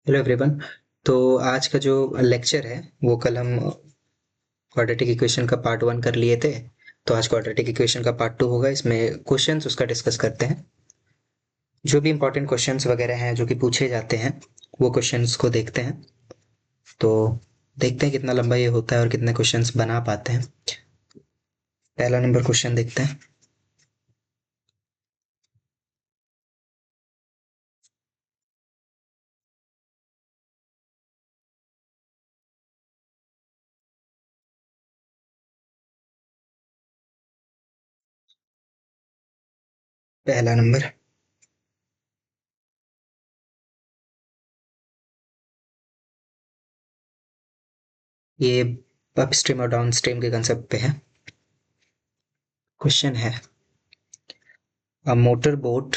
Hello everyone. तो आज का जो लेक्चर है वो कल हम क्वाड्रेटिक इक्वेशन का पार्ट 1 कर लिए थे। तो आज क्वाड्रेटिक इक्वेशन का पार्ट 2 होगा। इसमें क्वेश्चंस उसका डिस्कस करते हैं। जो भी इंपॉर्टेंट क्वेश्चंस वगैरह हैं जो कि पूछे जाते हैं वो क्वेश्चंस को देखते हैं। तो देखते हैं कितना लंबा ये होता है और कितने क्वेश्चंस बना पाते हैं। पहला नंबर क्वेश्चन देखते हैं। पहला नंबर, ये अपस्ट्रीम और डाउनस्ट्रीम के कंसेप्ट पे है। क्वेश्चन है, a motor boat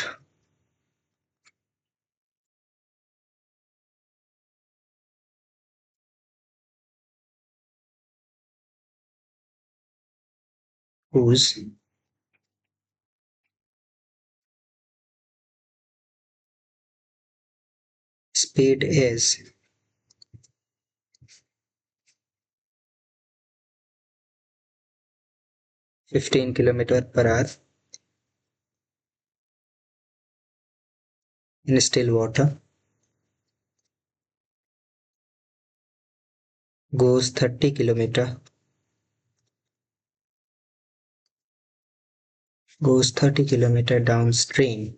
whose speed is 15 kilometer per hour in still water goes 30 kilometer downstream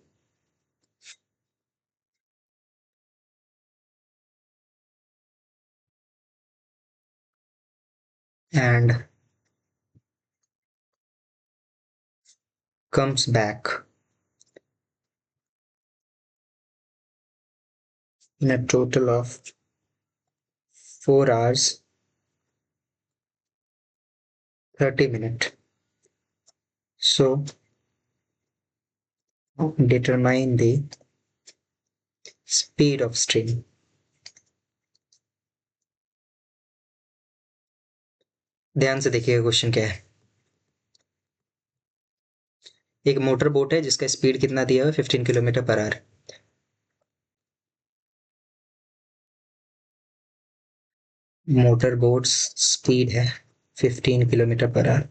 and comes back in a total of 4 hours 30 minutes. So determine the speed of stream. ध्यान से देखिएगा question क्या है। एक motor boat है जिसका speed कितना दिया हुआ है, 15 kilometre per our. Motor boat speed है 15 kilometre per our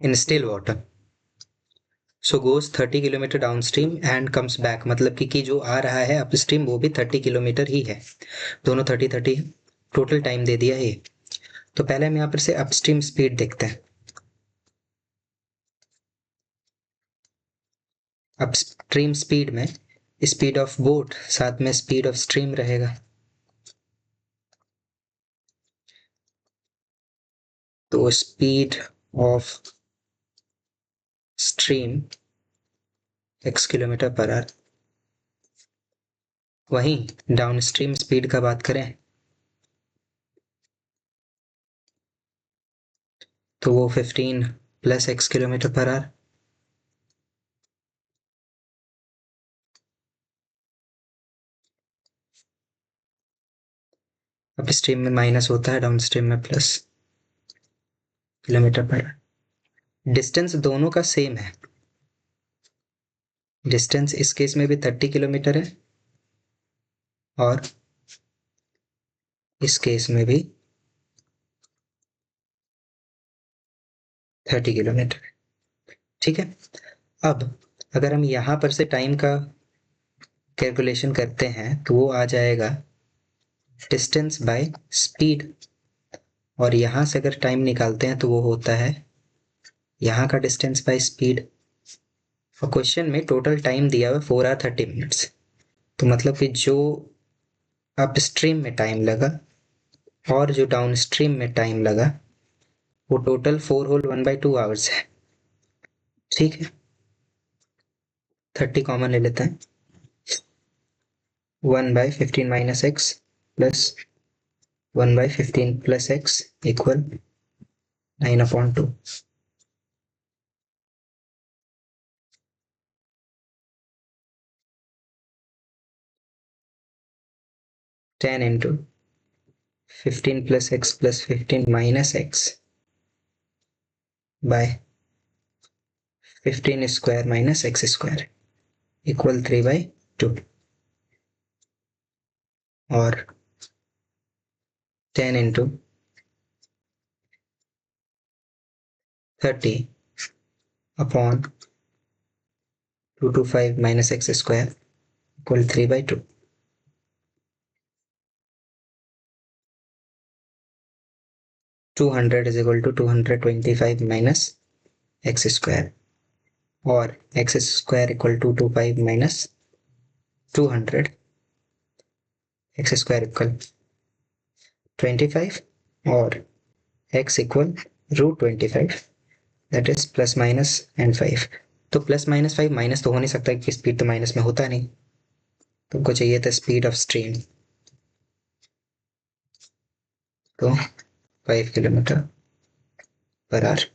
in still water. So goes 30 kilometre down stream and comes back, मतलब कि जो आ रहा है अप स्ट्रीम वो भी 30 किलोमीटर ही है। दोनों 30-30 टोटल टाइम दे दिया है। तो पहले हम यहाँ पर से अपस्ट्रीम स्पीड देखते हैं। अपस्ट्रीम स्पीड में स्पीड ऑफ बोट साथ में स्पीड ऑफ स्ट्रीम रहेगा। तो speed of stream x kilometre per our. वहीं डाउन स्ट्रीम स्पीड का बात करें तो वो 15 plus x kilometre per our. Up stream में माइनस होता है, डाउन स्ट्रीम में plus kilometre per our. Distance दोनों का सेम है। डिस्टेंस इस केस में भी 30 किलोमीटर है और इस केस में भी 30 किलोमीटर। ठीक है। अब अगर हम यहां पर से टाइम का कैलकुलेशन करते हैं तो वो आ जाएगा डिस्टेंस बाय स्पीड, और यहां से अगर टाइम निकालते हैं तो वो होता है यहाँ का डिस्टेंस बाय स्पीड। और क्वेश्चन में टोटल टाइम दिया हुआ 4 आवर 30 मिनट्स। तो मतलब कि जो अपस्ट्रीम में टाइम लगा और जो डाउनस्ट्रीम में टाइम लगा वो टोटल 4 होल 1/2 आवर्स है। ठीक है, 30 कॉमन ले लेते हैं। 1/15 minus x plus 1/15 plus x equal 9/2। 10 into 15 plus x plus 15 minus x by 15 square minus x square equal 3/2। और 10 into 30 upon 225 minus x square equal 3/2. Two hundred is equal to 225 minus x square, और x square equal to 25 minus 200, x square equal 25 और x equal √25, that is plus minus and 5. तो plus minus 5 minus तो हो नहीं सकता क्योंकि speed तो minus में होता नहीं. तुमको चाहिए था स्पीड ऑफ स्ट्रीम, तो 5 kilometre per our.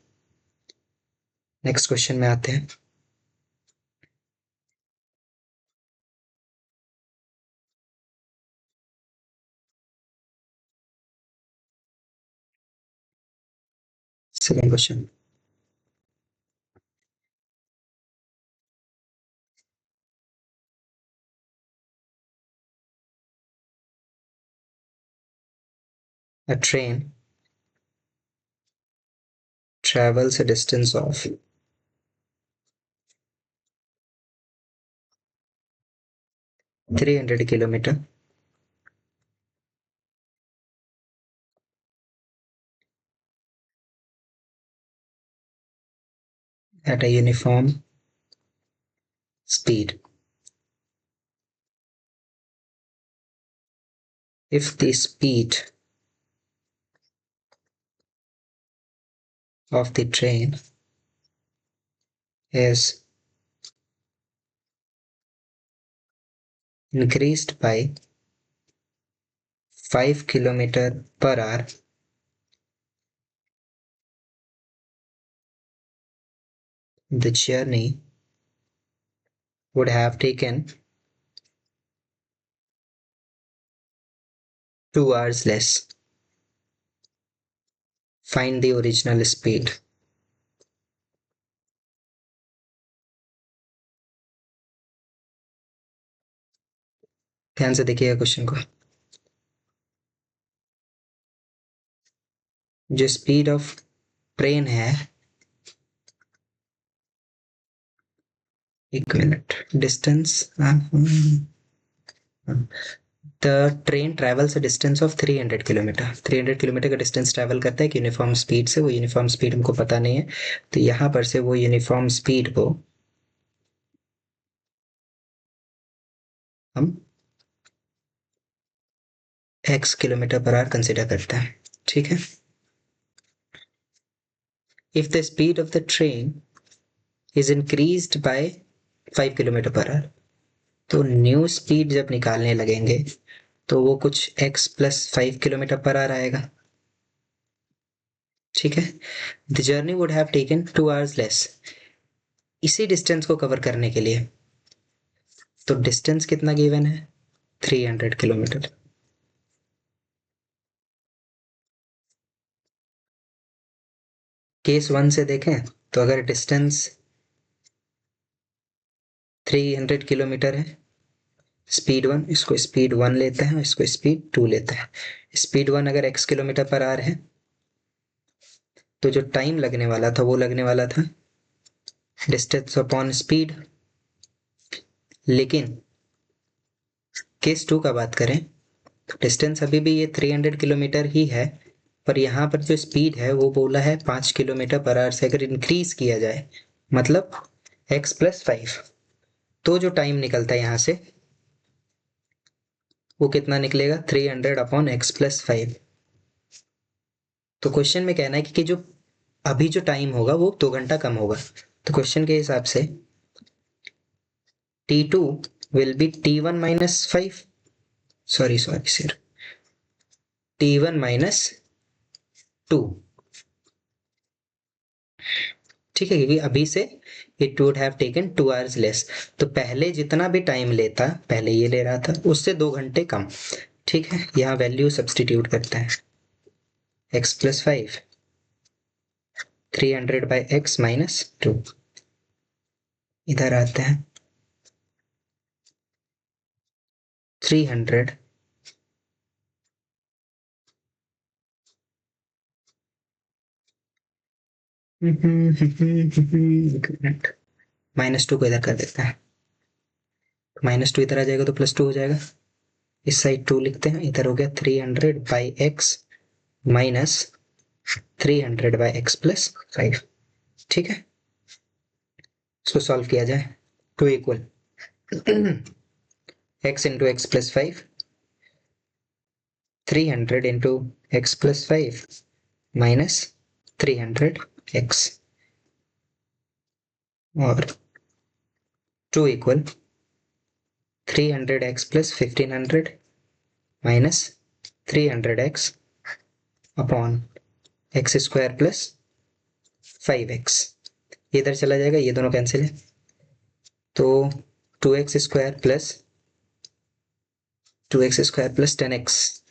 Next question में आते हैं. Second question. A train travels a distance of 300 kilometer at a uniform speed. If the speed of the train is increased by 5 kilometer per hour, the journey would have taken 2 hours less. Find the original speed. ध्यान से देखिएगा question को. जो speed of train है, एक minute, distance, the train travels a distance of 300 kilometre. 300 kilometre का distance travel करता है कि यूनिफॉर्म स्पीड से. वो यूनिफॉर्म स्पीड हमको पता नहीं है, तो यहाँ पर से वो यूनिफॉर्म स्पीड को हम x kilometre per our consider करते हैं. ठीक है. If the speed of the train is increased by 5 kilometre per our, तो न्यू स्पीड जब निकालने लगेंगे तो वो कुछ x plus 5 kilometre per our आएगा. ठीक है. The journey would have taken 2 hours less. इसी डिस्टेंस को कवर करने के लिए, तो डिस्टेंस कितना गिवन है, 300 किलोमीटर. केस 1 से देखें तो अगर डिस्टेंस 300 किलोमीटर है, स्पीड 1, इसको स्पीड 1 लेते हैं, इसको स्पीड 2 लेते हैं. स्पीड 1 अगर x किलोमीटर पर आवर है, तो जो टाइम लगने वाला था वो लगने वाला था डिस्टेंस अपॉन स्पीड. लेकिन केस 2 का बात करें तो डिस्टेंस अभी भी ये 300 किलोमीटर ही है, पर यहाँ पर जो स्पीड है वो बोला है 5 किलोमीटर पर आवर से अगर इंक्रीज किया जाए, मतलब x प्लस 5, तो जो टाइम निकलता है यहाँ से वो कितना निकलेगा, 300 अपॉन x प्लस 5. तो क्वेश्चन में कहना है कि जो अभी जो टाइम होगा वो 2 घंटा कम होगा. तो क्वेश्चन के हिसाब से t2 will be t1 minus 5, sorry sir, t1 minus 2. ठीक है, क्योंकि अभी से it would have taken 2 hours less. तो पहले जितना भी टाइम लेता, पहले ये ले रहा था, उससे 2 घंटे कम. ठीक है. यहाँ वैल्यू सब्सटीट्यूट करते हैं, x plus 5, 300 by x minus 2. इधर आते हैं, 300 -2 को इधर कर देते हैं, -2 इधर आ जाएगा तो +2 हो जाएगा, इस साइड 2 लिखते हैं, इधर हो गया 300/x माइनस 300/x + 5। ठीक है, इसको सॉल्व किया जाए, 2 equal x into x plus 5, 300 into x plus 5 minus 300x और 2 equal 300x plus 1500 minus 300x upon x square plus 5x। इधर चला जाएगा, ये दोनों कैंसिल है, तो 2x square plus 10x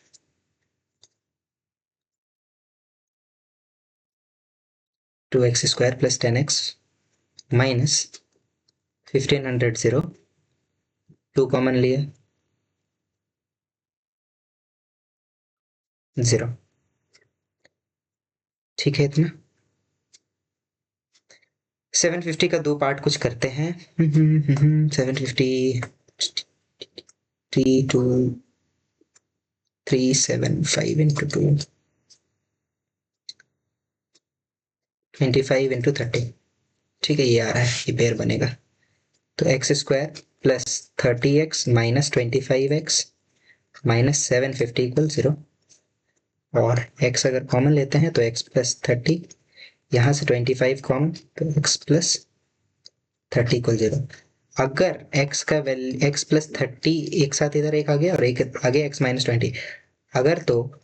2x square plus 10x minus 1500 0, 2 common लिए 0। ठीक है, इतना 750 का 2 पार्ट कुछ करते हैं। 750 3 2 375 इंटू 2 25 इंटू 30। ठीक है, ये आ रहा है, ये पेयर बनेगा, तो x square plus 30x minus 25x minus 750 equal 0, और x अगर कॉमन लेते हैं तो x प्लस 30, यहाँ से 25 कॉमन तो x प्लस 30 इक्वल 0। अगर x का वैल्यू x प्लस 30 एक साथ इधर एक आ गया और एक आगे x माइनस 20, अगर तो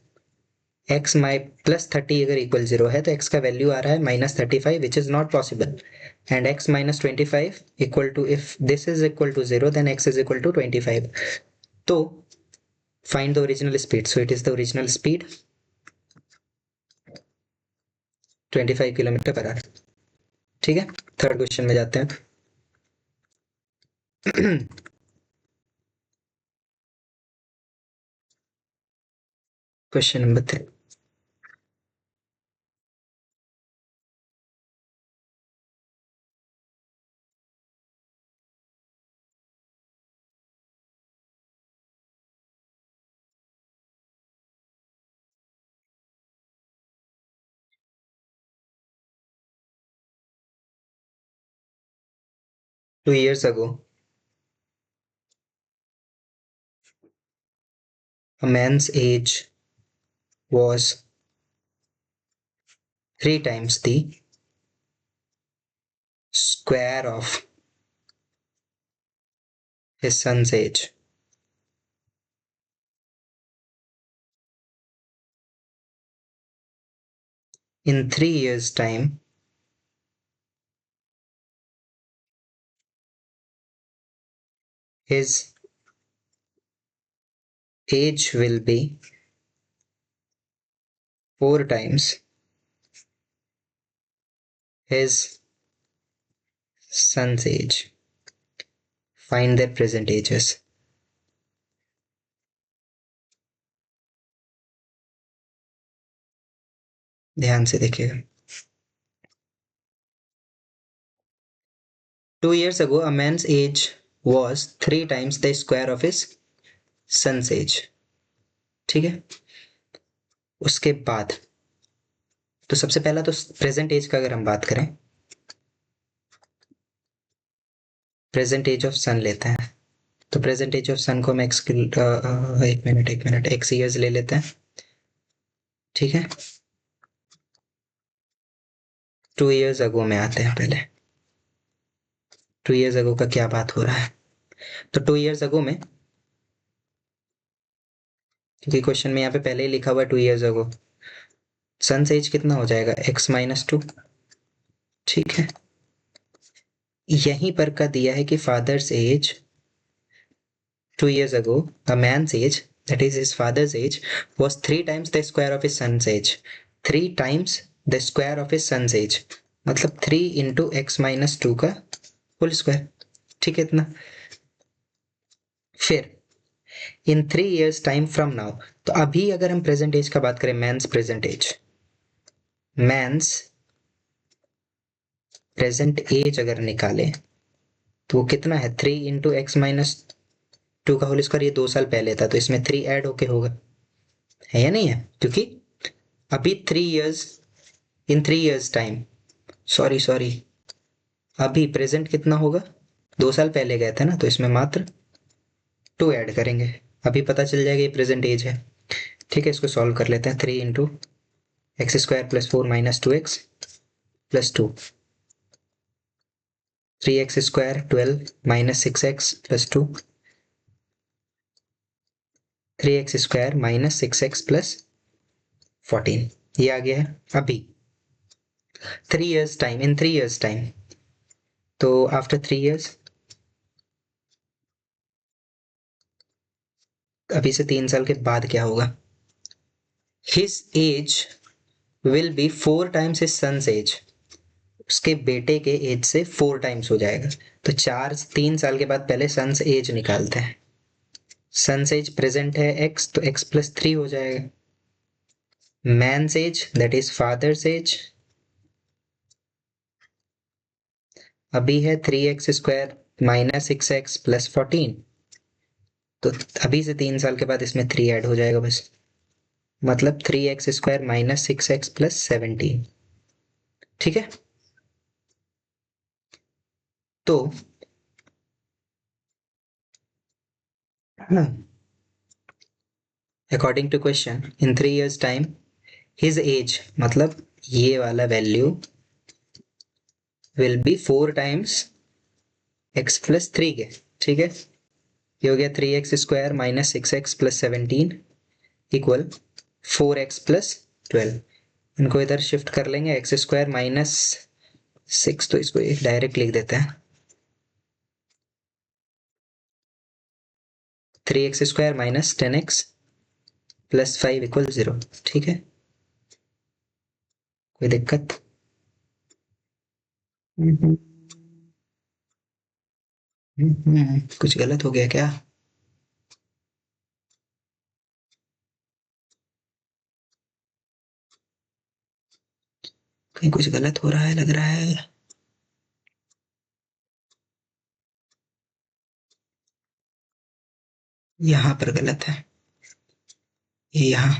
x प्लस 30 अगर इक्वल 0 है तो x का वैल्यू आ रहा है -35, which is not possible, and x minus 25 equal to, if this is equal to 0 then x is equal to 25। तो find the original speed, so it is the original speed 25 kilometre per hour. ठीक है, third question में जाते हैं। Question number 3, two years ago a man's age was 3 times the square of his son's age. In 3 years' time, his age will be 4 times his son's age. Find their present ages. ध्यान से देखिएगा। 2 years ago, a man's age was 3 times the square of his son's age. ठीक है, उसके बाद तो सबसे पहला तो प्रेजेंट एज का अगर हम बात करें, प्रेजेंट एज ऑफ सन लेते हैं, तो प्रेजेंट एज ऑफ सन को हम एक मिनट एक्स ईयर्स ले लेते हैं। ठीक है, 2 years ago में आते हैं पहले। 2 years ago का क्या बात हो रहा है, तो 2 years ago में, क्योंकि क्वेश्चन में यहाँ पे पहले ही लिखा हुआ है 2 years ago, सन्स एज कितना हो जाएगा x माइनस 2। ठीक है, यहीं पर का दिया है कि father's age 2 years ago a man's age, that is his father's age, was 3 times the square of his son's age. 3 times the square of his son's age मतलब 3 into x minus 2 का होल स्क्वायर। ठीक है, इतना। फिर in 3 years time from now, तो अभी अगर हम प्रेजेंट एज का बात करें, man's present age, man's present age अगर निकाले तो वो कितना है, 3 इंटू एक्स माइनस 2 का होल स्क्वायर, ये 2 साल पहले था तो इसमें 3 ऐड होके होगा, है या नहीं है? क्योंकि अभी 3 इयर्स, इन 3 इयर्स टाइम, सॉरी अभी प्रेजेंट कितना होगा, 2 साल पहले गए थे ना, तो इसमें मात्र 2 ऐड करेंगे, अभी पता चल जाएगा ये प्रेजेंट एज है। ठीक है, इसको सॉल्व कर लेते हैं। 3 into x square plus 4 minus 2x plus 2, 3x square 12 minus 6x plus 2, 3x square minus 6x plus 14, ये आ गया है अभी 3 years time, in 3 years time. तो आफ्टर 3 इयर्स, अभी से 3 साल के बाद क्या होगा, his age will be 4 times his son's age, उसके बेटे के एज से 4 टाइम्स हो जाएगा। तो 3 साल के बाद पहले सन्स एज निकालते हैं। सन्स एज प्रेजेंट है x, तो x प्लस 3 हो जाएगा। Man's age that is father's age अभी है 3x square minus 6x plus 14, तो अभी से 3 साल के बाद इसमें 3 ऐड हो जाएगा बस, मतलब 3x square minus 6x plus 17। ठीक है, तो according to question in 3 years time his age, मतलब ये वाला value will be 4 times x plus 3 के। ठीक है, ये हो गया 3x square minus 6x plus 17 equal 4x plus 12। इनको इधर शिफ्ट कर लेंगे, एक्स स्क्वायर माइनस 6, तो इसको एक डायरेक्ट लिख देते हैं, 3x square minus 10x plus 5 equal 0। ठीक है, कोई दिक्कत? कुछ गलत हो गया क्या? कहीं कुछ गलत हो रहा है लग रहा है। यहाँ पर गलत है, ये यहाँ,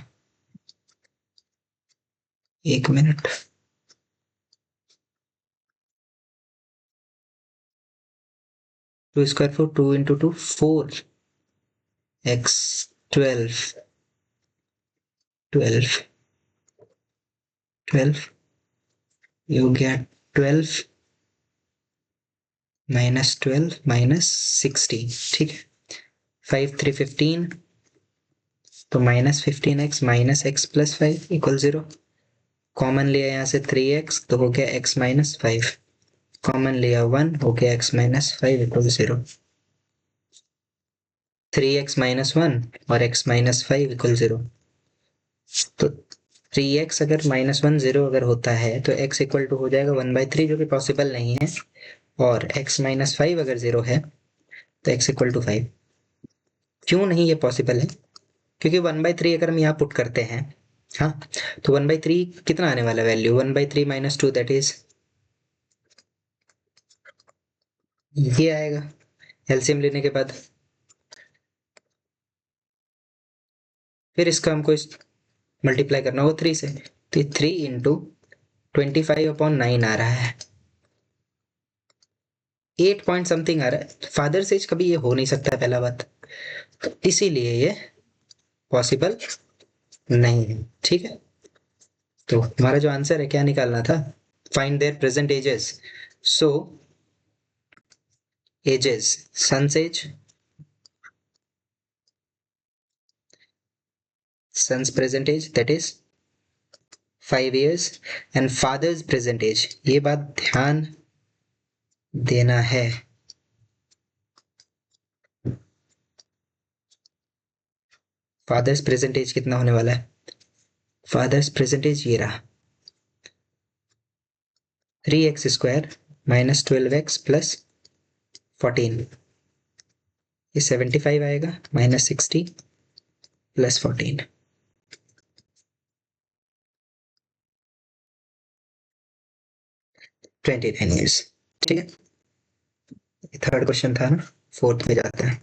1 मिनट। 2 स्क्वायर 4, 2 इंटू 2 4, एक्स 12, 12 12, ये हो गया 12 माइनस 12 माइनस 16। ठीक है, 5 3 15, तो minus 15x minus x plus 5 equal 0। Common लिया यहाँ से 3x, तो हो गया x माइनस 5, कॉमन लिया 1, हो गया x minus 5 equal 0। 3x minus 1 और x माइनस 5 इक्वल 0। तो 3x अगर माइनस 1 0 अगर होता है तो x इक्वल टू हो जाएगा 1/3, जो कि पॉसिबल नहीं है, और x माइनस 5 अगर 0 है तो x इक्वल टू 5। क्यों नहीं ये पॉसिबल है? क्योंकि 1/3 अगर हम यहाँ पुट करते हैं, हाँ, तो 1/3 कितना आने वाला वैल्यू, 1/3 माइनस 2 दैट इज ये आएगा एलसीएम लेने के बाद। फिर इसका हमको इस मल्टीप्लाई करना होगा 3 से, तो 3 इंटू 25/9 आ रहा है, 8 पॉइंट समथिंग आ रहा है। फादर से कभी ये हो नहीं सकता है पहला बात, तो इसीलिए ये पॉसिबल नहीं है। ठीक है, तो हमारा जो आंसर है क्या निकालना था, find their present ages. So ages, son's age, son's present age that is 5 years, and father's present age, ये बात ध्यान देना है। फादर्स प्रेजेंट एज कितना होने वाला है, फादर्स प्रेजेंट एज ये रहा, 3x square minus 12x plus 14, ये 75 आएगा, माइनस 60 प्लस 14। 29 years। ठीक है, थर्ड क्वेश्चन था ना, फोर्थ में जाते हैं।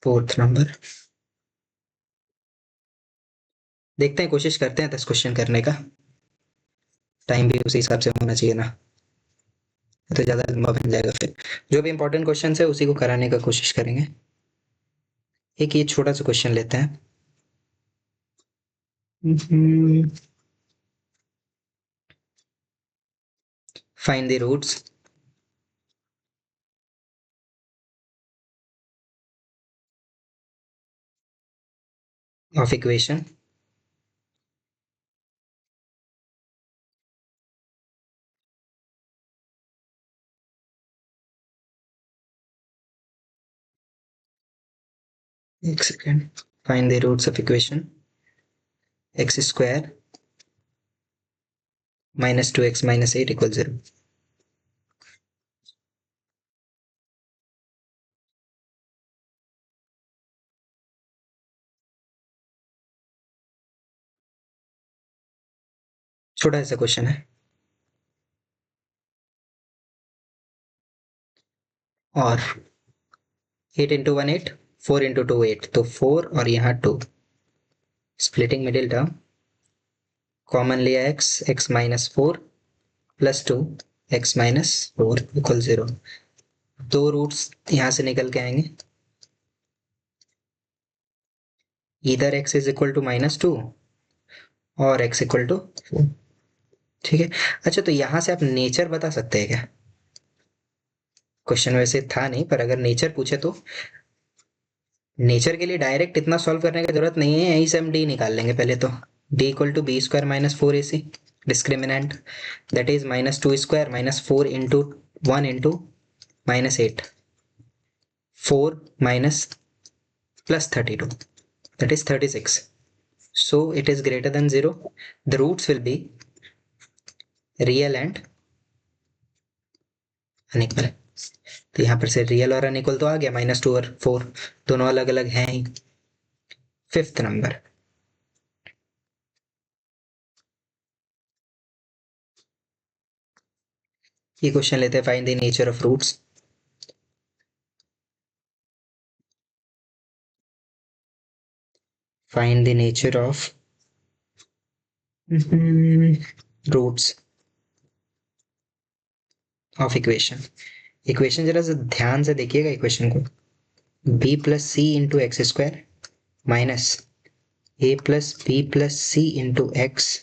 फोर्थ नंबर देखते हैं, कोशिश करते हैं 10 क्वेश्चन करने का। टाइम भी उसी हिसाब से होना चाहिए ना, तो ज़्यादा लंबा बन जाएगा फिर। जो भी इंपॉर्टेंट क्वेश्चन है उसी को कराने का कोशिश करेंगे। एक ये छोटा सा क्वेश्चन लेते हैं। Find the roots of equation एक second. Find the roots of equation x square minus 2x minus 8 equal 0। छोटा सा क्वेश्चन है। और 8 इंटू 1 8, 4 इंटू 2 8, तो 4 और यहाँ 2, स्प्लिटिंग मिडिल टर्म, कॉमन लिया x minus 4 plus 2 x minus 4 equal 0। दो रूट्स यहाँ से निकल के आएंगे, इधर x इज इक्वल टू -2 और x इक्वल टू 4। ठीक है, अच्छा तो यहाँ से आप नेचर बता सकते हैं क्या? क्वेश्चन वैसे था नहीं, पर अगर नेचर पूछे तो नेचर के लिए डायरेक्ट इतना सॉल्व करने की जरूरत नहीं है, यहीं से हम डी निकाल लेंगे पहले तो। D equal to B square minus 4ac, discriminant that is -2 square minus 4 into 1 into -8, 4 minus plus 32, that is 36. So it is greater than 0. The roots will be real and unequal. तो यहाँ पर से real और unequal तो आ गया, -2 और 4 दोनों अलग अलग हैं ही। फिफ्थ नंबर, ये क्वेश्चन लेते हैं, find the nature of roots. Find the nature of roots of equation. Equation जरा से ध्यान से देखिएगा इक्वेशन को, b plus C into x square minus a plus B plus C into x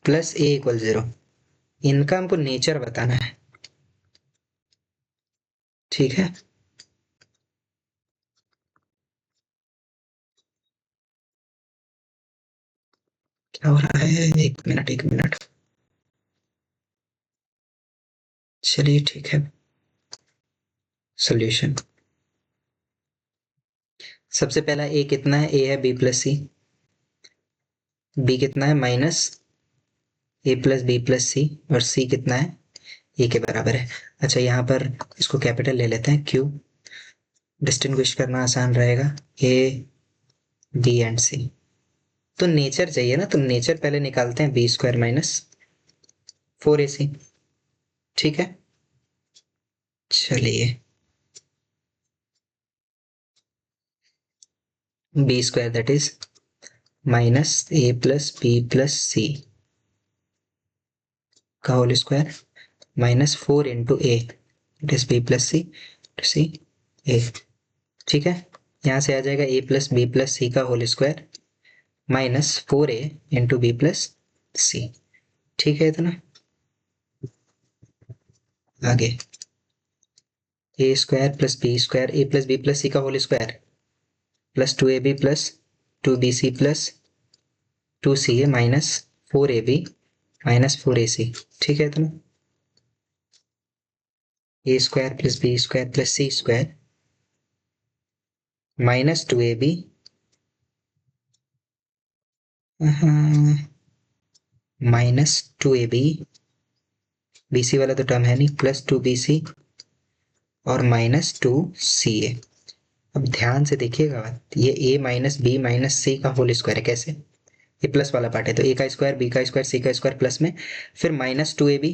plus A equal 0। इनका हमको nature बताना है। ठीक है, क्या हो रहा है? एक मिनट एक मिनट, चलिए ठीक है। सॉल्यूशन, सबसे पहला ए कितना है? ए है बी प्लस सी, बी कितना है? Minus a plus B plus सी, और सी कितना है? ए के बराबर है। अच्छा यहाँ पर इसको कैपिटल ले लेते हैं, क्यू, डिस्टिंग्विश करना आसान रहेगा, ए बी एंड सी। तो नेचर चाहिए ना, तो नेचर पहले निकालते हैं, बी स्क्वायर माइनस 4ac। ठीक है, चलिए b square that is minus a plus B plus c का whole square minus 4 into a, it is b plus c to c a. ठीक है, यहाँ से आ जाएगा a plus B plus c का whole square minus 4a into b plus c. ठीक है, इतना आगे a square plus b square, a plus B plus c का whole square plus 2ab plus 2bc plus 2ca minus 4ab minus 4ac। ठीक है, इतना a square plus b square plus c square minus 2ab minus 2ab, bc वाला तो term है नहीं, plus 2bc और minus 2ca। अब ध्यान से देखिएगा बात, ये a माइनस बी माइनस सी का होल स्क्वायर है। कैसे? ये प्लस वाला पार्ट है तो a का स्क्वायर b का स्क्वायर c का स्क्वायर प्लस में फिर माइनस 2ab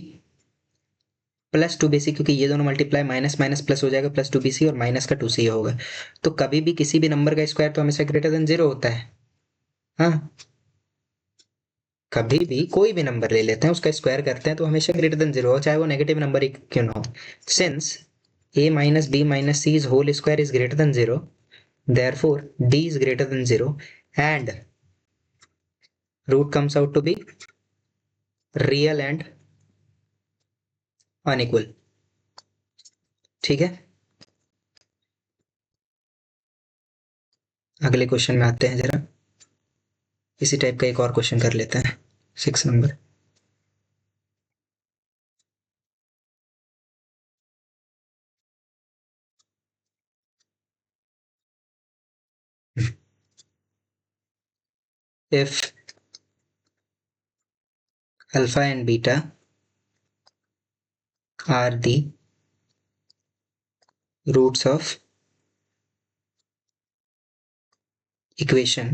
प्लस 2bc, क्योंकि ये दोनों मल्टीप्लाई माइनस माइनस प्लस हो जाएगा, प्लस 2bc और माइनस का 2c होगा। तो कभी भी किसी भी नंबर का स्क्वायर तो हमेशा ग्रेटर देन 0 होता है। हाँ, कभी भी कोई भी नंबर ले लेते हैं उसका स्क्वायर करते हैं तो हमेशा ग्रेटर देन 0 हो, चाहे वो नेगेटिव नंबर ही क्यों ना हो। Since a minus B minus C is whole square is greater than 0, therefore d is greater than 0 and root comes out to be real and unequal। ठीक है, अगले क्वेश्चन में आते हैं। जरा इसी टाइप का एक और क्वेश्चन कर लेते हैं, 6 number. if alpha and beta are the roots of equation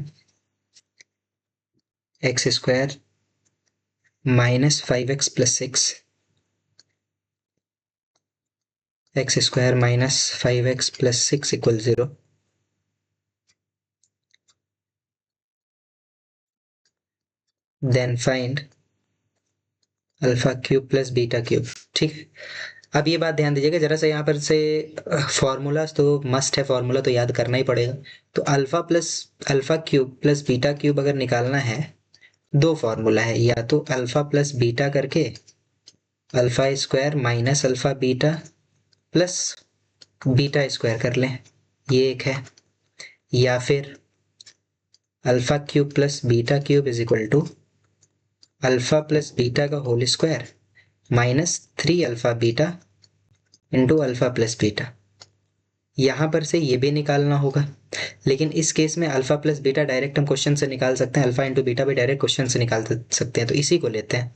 x square minus 5x plus 6 x square minus 5x plus 6 equals 0, then find alpha cube plus beta cube. ठीक है, अब ये बात ध्यान दीजिएगा जरा सा, यहाँ पर से फॉर्मूलाज तो मस्ट है, फॉर्मूला तो याद करना ही पड़ेगा। तो alpha cube plus beta cube अगर निकालना है, दो फॉर्मूला है, या तो अल्फा प्लस बीटा करके alpha square minus alpha beta plus beta square कर लें, ये एक है, या फिर alpha cube plus beta cube is equal to alpha plus beta का whole square minus 3 alpha beta into alpha plus beta. यहां पर से ये भी निकालना होगा, लेकिन इस केस में अल्फा प्लस बीटा डायरेक्ट हम क्वेश्चन से निकाल सकते हैं, अल्फा इंटू बीटा भी डायरेक्ट क्वेश्चन से निकाल सकते हैं, तो इसी को लेते हैं।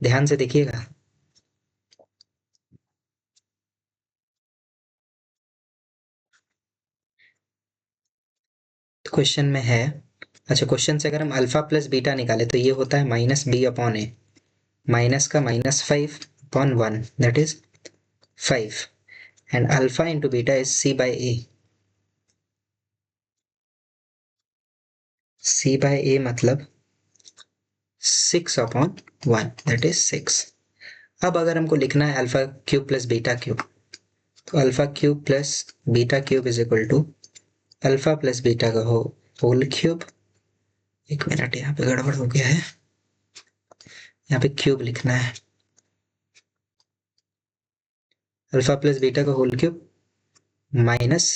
ध्यान से देखिएगा, तो क्वेश्चन में है, अच्छा क्वेश्चन से अगर हम अल्फा प्लस बीटा निकाले तो ये होता है minus B upon A, minus का minus 5 upon 1 that is 5, and alpha into beta is C by A. C by A मतलब 6 अपॉन 1 दैट इज 6। अब अगर हमको लिखना है alpha cube plus beta cube, तो alpha cube plus beta cube is equal to alpha plus beta का whole cube. एक minute, यहाँ पे गड़बड़ हो गया है, यहाँ पे क्यूब लिखना है, अल्फा प्लस बीटा का whole cube minus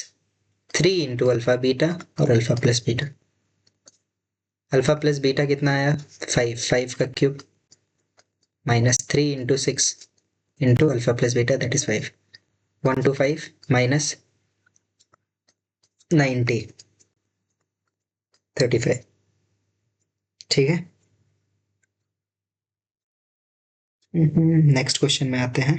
3 into alpha beta और alpha plus beta. Alpha plus beta कितना आया 5, 5 का cube minus 3 into 6 into alpha plus beta that is 5, 1 to 5 minus 90 35। ठीक है, नेक्स्ट क्वेश्चन में आते हैं।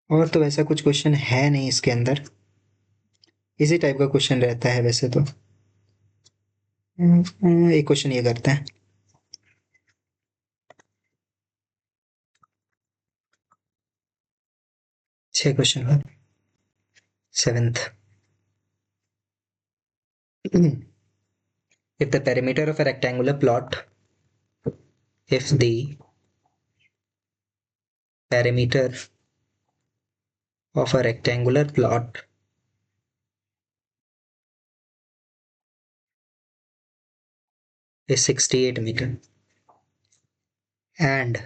और तो वैसा कुछ क्वेश्चन है नहीं इसके अंदर, इसी टाइप का क्वेश्चन रहता है वैसे तो। एक क्वेश्चन ये करते हैं, छह क्वेश्चन है, 7th। if the perimeter of a rectangular plot if the perimeter of a rectangular plot is 68 meter and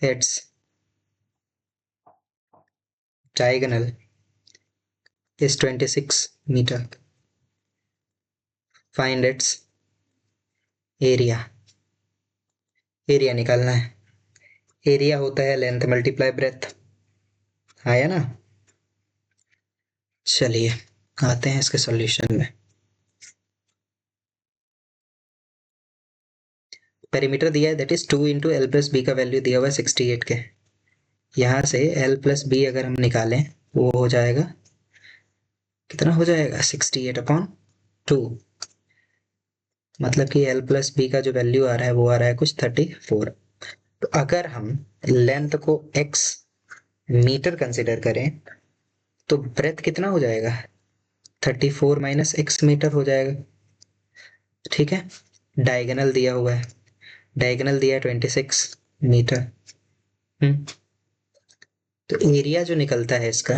its diagonal is 26 meter, find its area। Area निकालना है, एरिया होता है लेंथ मल्टीप्लाई ब्रेथ, आया ना। चलिए आते हैं इसके सॉल्यूशन में। पेरीमीटर दिया है, that is 2 into L plus B का वैल्यू दिया हुआ है 68 के। यहाँ से एल प्लस बी अगर हम निकालें वो हो जाएगा, कितना हो जाएगा, 68/2। मतलब कि एल प्लस बी का जो वैल्यू आ रहा है वो आ रहा है कुछ 34। तो अगर हम लेंथ को x मीटर कंसिडर करें तो ब्रेथ कितना हो जाएगा, 34 माइनस एक्स मीटर हो जाएगा। ठीक है, डायगोनल दिया हुआ है, डायगोनल दिया है 26 मीटर। तो एरिया जो निकलता है इसका,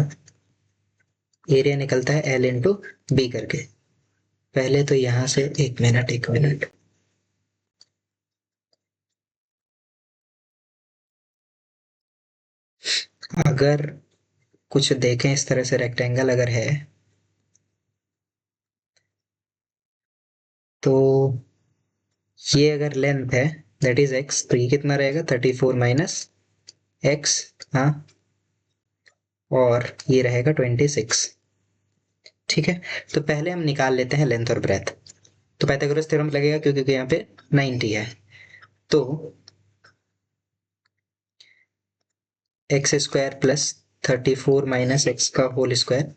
एरिया निकलता है एल इंटू बी करके। पहले तो यहां से एक मिनट, अगर कुछ देखें इस तरह से रेक्टेंगल अगर है तो ये अगर लेंथ है दैट इज एक्स, तो ये कितना रहेगा, 34 माइनस एक्स। हाँ, और ये रहेगा 26। ठीक है, तो पहले हम निकाल लेते हैं लेंथ और ब्रेथ। तो पाइथागोरस थ्योरम लगेगा क्योंकि यहाँ पे 90 है। तो x square plus 34 minus x का होल स्क्वायर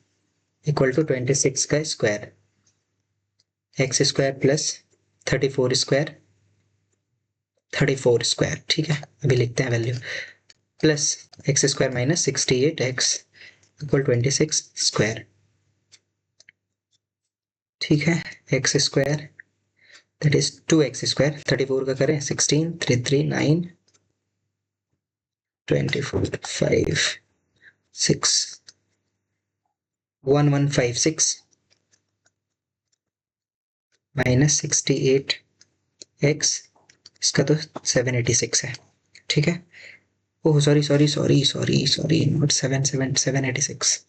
इक्वल टू 26 का square, x square plus 34 square, 34 square. ठीक है, अभी लिखते हैं value, plus x square minus 68x equal 26 square. ठीक है, x square that is 2x square, 34 का करें 16, 3 3 9, 24 5 6 1156 माइनस 68x, इसका तो 786 है। ठीक है, oh sorry sorry sorry sorry sorry, not 786,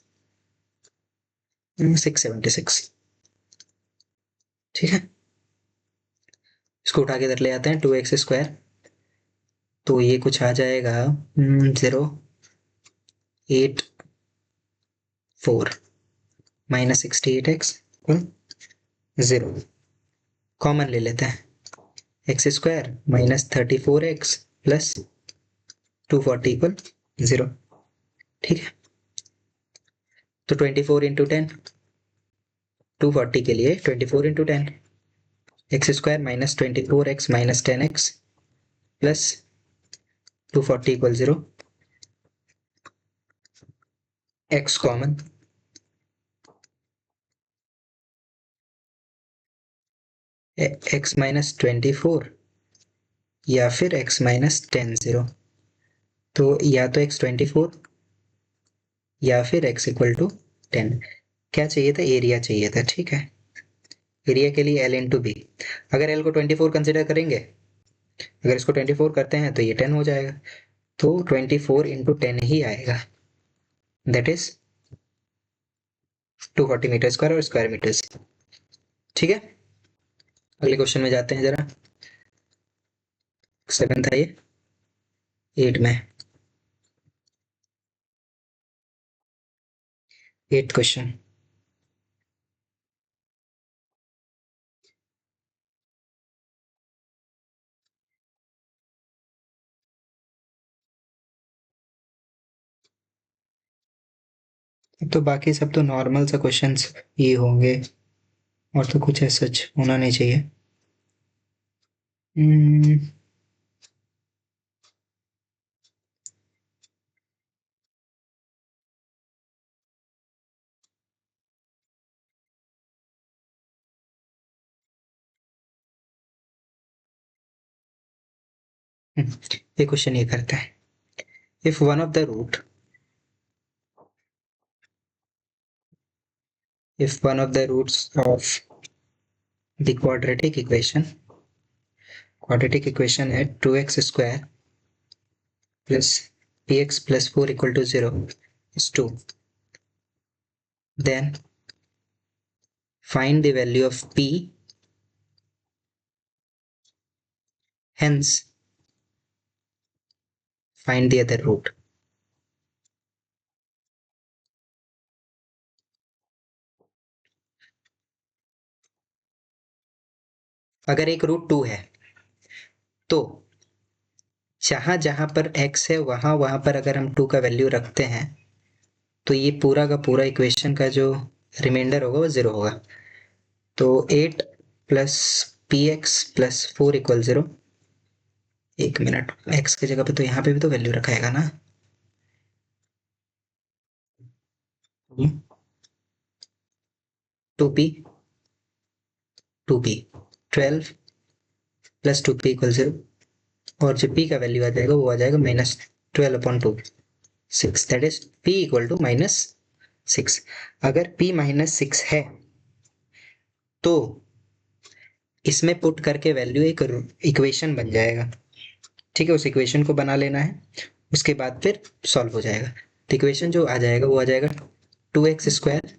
676। ठीक है, इसको उठा के इधर ले आते हैं, 2x स्क्वायर, तो ये कुछ आ जाएगा 084 माइनस 68x 0। कॉमन ले लेते हैं, x square minus 34x plus 240 equal 0। ठीक है, तो 24 इंटू 10, 240 के लिए 24 into 10, x square minus 24x minus 10x plus 240 equal 0, x common, x minus 24 या फिर x माइनस 10 0। तो या तो x 24 या फिर x इक्वल टू 10। क्या चाहिए था, एरिया चाहिए था। ठीक है, एरिया के लिए एल इंटू बी, अगर एल को 24 कंसिडर करेंगे, अगर इसको 24 करते हैं तो ये 10 हो जाएगा, तो 24 इंटू 10 ही आएगा, दैट इज 240 मीटर स्क्वायर और स्क्वायर मीटर्स। ठीक है, अगले क्वेश्चन में जाते हैं जरा, 7 था ये, 8 में, 8 क्वेश्चन। तो बाकी सब तो नॉर्मल सा क्वेश्चंस ही होंगे, और तो कुछ ऐसा सच होना नहीं चाहिए। ये क्वेश्चन ये करता है, if one of the root, if one of the roots of the quadratic equation at 2x square plus px plus 4 equal to 0 is 2, then find the value of p, hence find the other root. अगर एक root 2 है तो जहां जहां पर x है वहां वहां पर अगर हम 2 का वैल्यू रखते हैं तो ये पूरा का पूरा इक्वेशन का जो रिमाइंडर होगा वो 0 होगा। तो 8 plus P x plus 4 equal 0। एक मिनट, x की जगह पे तो यहाँ पे भी तो वैल्यू रखाएगा ना। 2p 2p 12 plus 2p equal 0 और जो p का वैल्यू आ जाएगा वो आ जाएगा -12/2 6 that is p equal to -6। अगर p -6 है तो इसमें पुट करके वैल्यू एक इक्वेशन बन जाएगा। ठीक है, उस इक्वेशन को बना लेना है, उसके बाद फिर सॉल्व हो जाएगा। तो इक्वेशन जो आ जाएगा वो आ जाएगा 2x square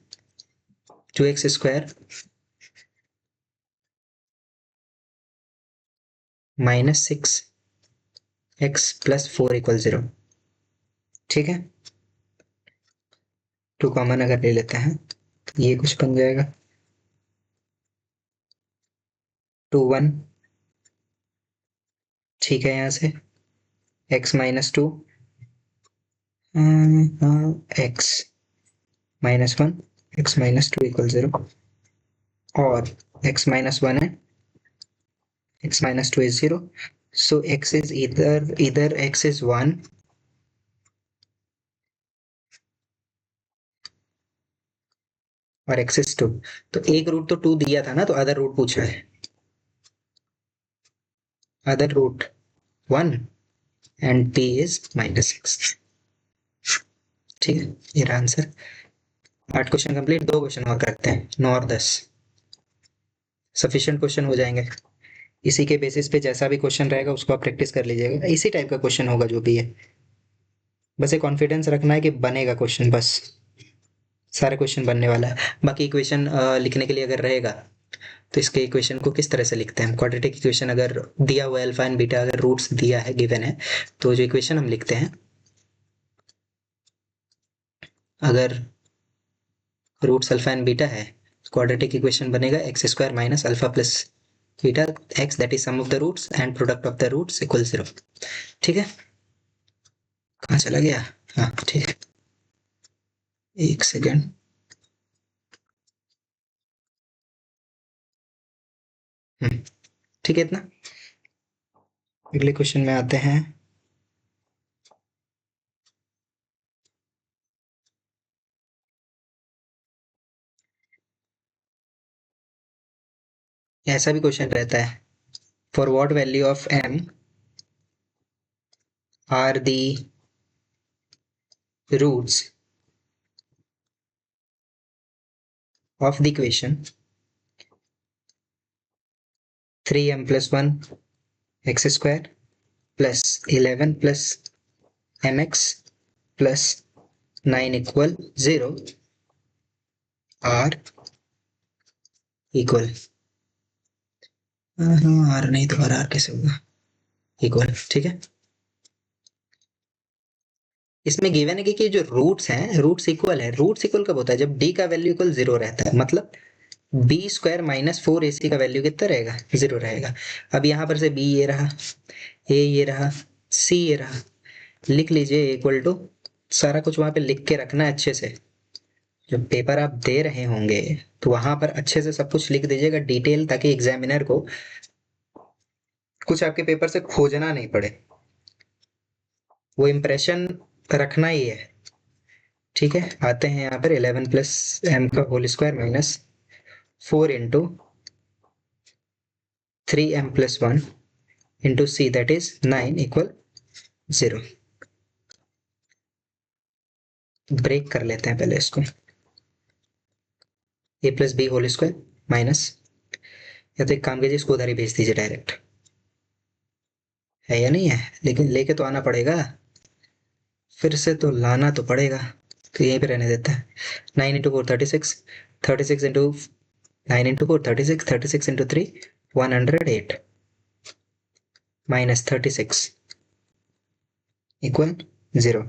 -6x plus 4 equal 0। ठीक है, 2 कॉमन अगर ले लेते हैं तो ये कुछ बन जाएगा 2 1। ठीक है, यहाँ से x -2 x -1 x -2 इक्वल 0 और x -1 है x -2 is 0, so x is either x is 1 और x is 2। तो एक रूट तो 2 दिया था ना, तो अदर रूट पूछा है, other root 1 and p is -6। ठीक है, ये रहा आंसर। 8 क्वेश्चन कंप्लीट, 2 क्वेश्चन और करते हैं, 9 और 10 सफिशिएंट क्वेश्चन हो जाएंगे। इसी के बेसिस पे जैसा भी क्वेश्चन रहेगा उसको आप प्रैक्टिस कर लीजिएगा, इसी टाइप का क्वेश्चन होगा जो भी है, बस ये कॉन्फिडेंस रखना है कि बनेगा क्वेश्चन, बस सारे क्वेश्चन बनने वाला है। बाकी इक्वेशन लिखने के लिए अगर रहेगा तो इसके इक्वेशन को किस तरह से लिखते हैं, क्वाड्रेटिक इक्वेशन अगर दिया हुआ है अल्फा एंड बीटा, अगर रूट्स दिया है गिवन है, तो जो इक्वेशन हम लिखते हैं, अगर रूट्स अल्फा एंड बीटा है, क्वाड्रेटिक इक्वेशन बनेगा x square minus alpha plus beta x that is sum of the roots and product of the roots equal 0। ठीक है, कहाँ चला गया, हाँ ठीक है, एक सेकेंड। ठीक है, इतना। अगले क्वेश्चन में आते हैं। ऐसा भी क्वेश्चन रहता है, for what value of m are the roots of the equation 3m plus 1 x square plus 11 plus mx plus 9 equal 0 r equal r नहीं तो r कैसे होगा इक्वल। ठीक है, इसमें गिवन है कि जो रूट्स हैं, रूट्स इक्वल है। रूट्स इक्वल कब होता है, जब d का वैल्यू इक्वल 0 रहता है, मतलब बी स्क्वायर माइनस 4ac का वैल्यू कितना रहेगा, 0 रहेगा। अब यहाँ पर से b ये रहा, a ये रहा, c ये रहा, लिख लीजिए इक्वल टू, सारा कुछ वहां पे लिख के रखना है अच्छे से। जब पेपर आप दे रहे होंगे तो वहां पर अच्छे से सब कुछ लिख दीजिएगा डिटेल, ताकि एग्जामिनर को कुछ आपके पेपर से खोजना नहीं पड़े, वो इम्प्रेशन रखना ही है। ठीक है, आते हैं यहाँ पर 11 प्लस एम का whole square minus 4 into 3m plus 1 into C that is 9 equal 0। Break कर लेते हैं पहले इसको, a plus B whole square minus, या तो एक काम कीजिए इसको उधर ही भेज दीजिए डायरेक्ट, है या नहीं है, लेकिन लेके तो आना पड़ेगा, फिर से तो लाना तो पड़ेगा, तो यहीं पे रहने देता है। 9 into 4 36, 36 into 9 into 4 36, 36 into 3 108 minus 36 equal 0।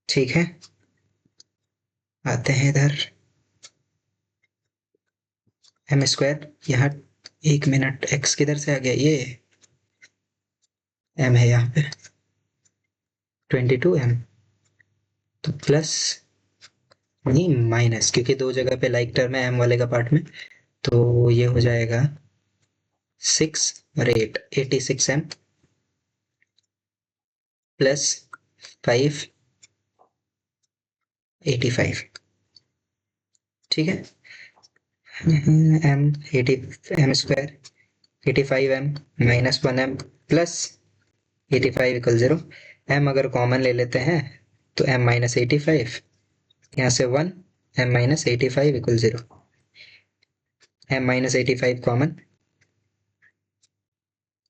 ठीक है, आते हैं इधर एम स्क्वायर, यहाँ एक मिनट x किधर से आ गया, ये m है यहाँ पे 22m, तो प्लस नहीं माइनस, क्योंकि दो जगह पे लाइक टर्म है m वाले का पार्ट में, तो ये हो जाएगा 6 और 8 86m प्लस 5 85, ठीक है। m 80 m square 85m minus 1m plus 85 equal 0। m अगर कॉमन ले लेते हैं तो m माइनस 85, यहाँ से 1, m minus 85 equal 0, m minus 85 common,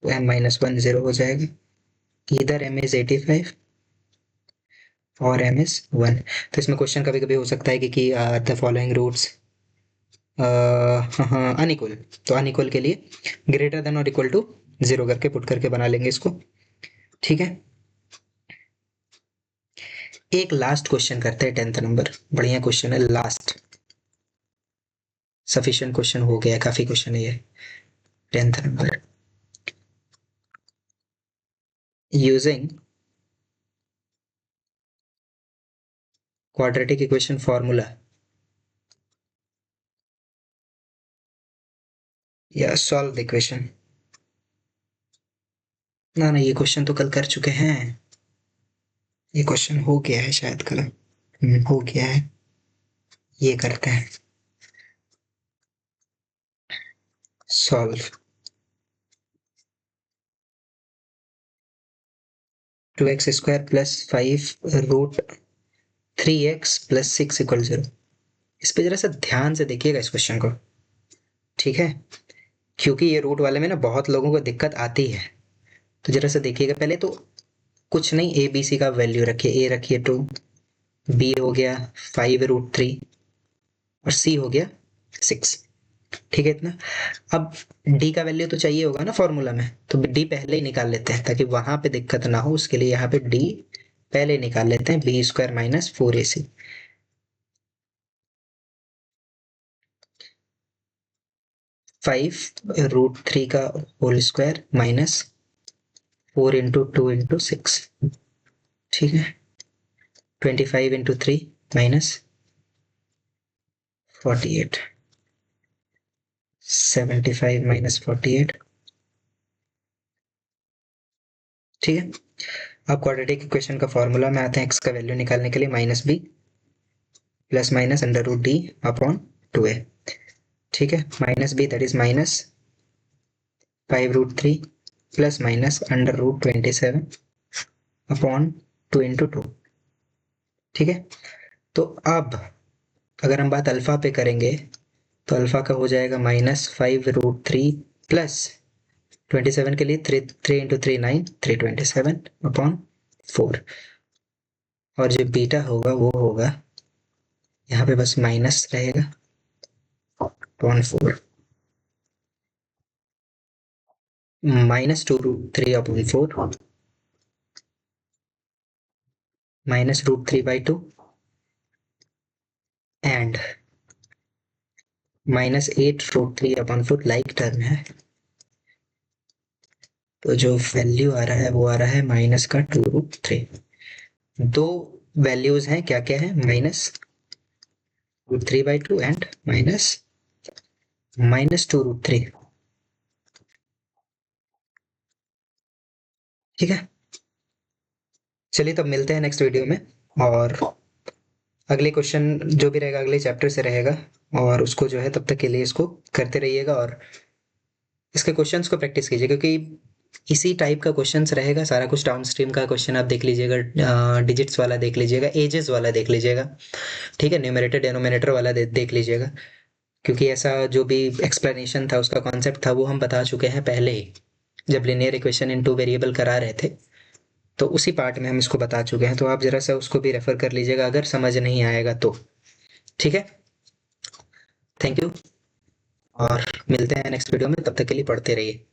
तो m माइनस 1 0 हो जाएगा। इधर m इज 85 और m इज 1। तो इसमें क्वेश्चन कभी कभी हो सकता है कि द फॉलोइंग रूट्स अनइक्वल, तो अनइक्वल के लिए ग्रेटर देन और इक्वल टू 0 करके पुट करके बना लेंगे इसको, ठीक है। एक लास्ट क्वेश्चन करते हैं 10th नंबर, बढ़िया क्वेश्चन है, लास्ट सफिशिएंट क्वेश्चन हो गया, काफी क्वेश्चन है ये 10th number. Using quadratic equation formula या सॉल्व द इक्वेशन। ना ये क्वेश्चन तो कल कर चुके हैं, ये क्वेश्चन हो गया है शायद कल, हो गया है, ये करते हैं solve. 2x square plus 5 root 3x plus 6 equal 0। इस पे जरा सा ध्यान से देखिएगा इस क्वेश्चन को, ठीक है, क्योंकि ये रूट वाले में ना बहुत लोगों को दिक्कत आती है। तो जरा सा देखिएगा, पहले तो कुछ नहीं, ए बी सी का वैल्यू रखिए, ए रखिए 2, बी हो गया 5 रूट 3 और सी हो गया 6, ठीक है इतना। अब डी का वैल्यू तो चाहिए होगा ना फॉर्मूला में, तो डी पहले ही निकाल लेते हैं ताकि वहां पे दिक्कत ना हो, उसके लिए यहाँ पे डी पहले निकाल लेते हैं, B square minus 4ac। 5 root 3 का whole square minus 4 into 2 into 6, ठीक है। 25 इंटू 3 माइनस 48, 75 माइनस 48, ठीक है। अब क्वाड्रेटिक इक्वेशन का फॉर्मूला में आते हैं, एक्स का वैल्यू निकालने के लिए minus B plus minus under root D upon 2a, ठीक है। Minus B that is minus 5 root 3 plus minus under root 27 upon 2 into 2, ठीक है। तो अब अगर हम बात अल्फा पे करेंगे तो अल्फा का हो जाएगा माइनस 5 रूट 3 प्लस 27 के लिए 3 इंटू 3 9, 327 अपॉन 4, और जो बीटा होगा वो होगा यहाँ पे बस माइनस रहेगा upon 4, minus 2 root 3 upon 4 minus root 3 by 2 and minus 8 root 3 upon 4 like term है, तो जो वैल्यू आ रहा है वो आ रहा है माइनस का 2 रूट 3। दो वैल्यूज हैं, क्या क्या है, minus root 3 by 2 and minus 2 root 3, ठीक है। चलिए तब मिलते हैं नेक्स्ट वीडियो में, और अगले क्वेश्चन जो भी रहेगा अगले चैप्टर से रहेगा, और उसको जो है तब तक के लिए इसको करते रहिएगा और इसके क्वेश्चंस को प्रैक्टिस कीजिए, क्योंकि इसी टाइप का क्वेश्चंस रहेगा सारा कुछ। डाउन स्ट्रीम का क्वेश्चन आप देख लीजिएगा, डिजिट्स वाला देख लीजिएगा, एजेस वाला देख लीजिएगा, ठीक है, न्यूमरेटर डिनोमिनेटर वाला देख लीजिएगा, क्योंकि ऐसा जो भी एक्सप्लेनेशन था उसका कॉन्सेप्ट था वो हम बता चुके हैं पहले ही, जब लिनियर इक्वेशन इन 2 वेरिएबल करा रहे थे, तो उसी पार्ट में हम इसको बता चुके हैं। तो आप जरा सा उसको भी रेफर कर लीजिएगा अगर समझ नहीं आएगा तो, ठीक है। थैंक यू, और मिलते हैं नेक्स्ट वीडियो में, तब तक के लिए पढ़ते रहिए।